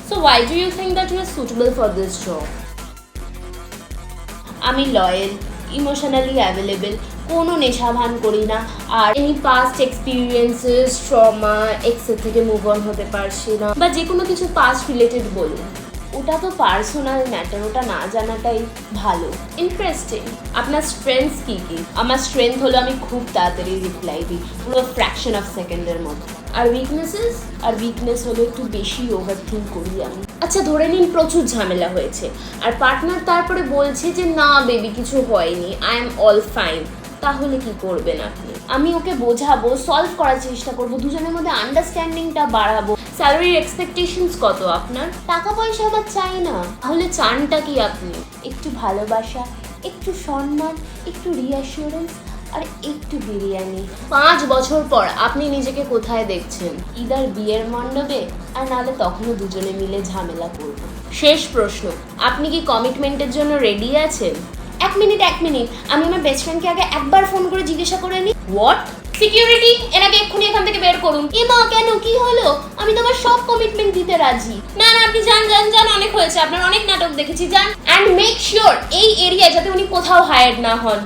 So why do you think that you are suitable for this job? আমি loyal, emotionally available, কোনো নেশা ভান করি না, আর এনি পাস্ট এক্সপিরিয়েন্সেস, ট্রমা, এক্সের থেকে মুভ অন হতে পারছি না, বা যে কোনো কিছু পাস্ট রিলেটেড বলুন, ওটা তো পার্সোনাল ম্যাটার, ওটা না জানাটাই ভালো। ইন্টারেস্টিং। আপনার স্ট্রেংথস কী কী? আমার স্ট্রেংথ হলো আমি খুব তাড়াতাড়ি রিপ্লাই দিই, পুরো ফ্র্যাকশন অফ সেকেন্ডের মতো। আর উইকনেসেস? আর উইকনেস হলো একটু বেশি ওভার থিঙ্ক করি আমি। আচ্ছা ধরে নিন প্রচুর ঝামেলা হয়েছে, আর পার্টনার তারপরে বলছে যে না বেবি কিছু হয়নি, আই এম অল ফাইন, তাহলে কি করবেন আপনি? আমি ওকে বোঝাবো, সলভ করার চেষ্টা করবো, দুজনের মধ্যে আন্ডারস্ট্যান্ডিংটা বাড়াবো। স্যালারির এক্সপেকটেশনস কত আপনার? টাকা পয়সা আমার চাই না, তাহলে চানটা কি আপনি? একটু ভালোবাসা, একটু সম্মান, একটু রিঅ্যাসিওরেন্স, আর একটু বিরিয়ানি। 5 বছর পর আপনি নিজেকে কোথায় দেখছেন? ইদার বিয়ের মণ্ডপে, আর নাহলে তখনও দুজনে মিলে ঝামেলা করব। শেষ প্রশ্ন, আপনি কি কমিটমেন্টের জন্য রেডি আছেন? এক মিনিট, আমি আমার বেস্ট ফ্রেন্ডকে আগে একবার ফোন করে জিজ্ঞাসা করে নিই। হোয়াট? সিকিউরিটি, এনাকে এক্ষুনি এখান থেকে বের করুন। মা কেন, কি হলো? আমি তোমার সব কমিটমেন্ট দিতে রাজি। না আপনি যান, অনেক হয়েছে, আপনার অনেক নাটক দেখেছি, যান। অ্যান্ড মেক শিওর এই এরিয়ায় যাতে উনি কোথাও হায়ার না হন।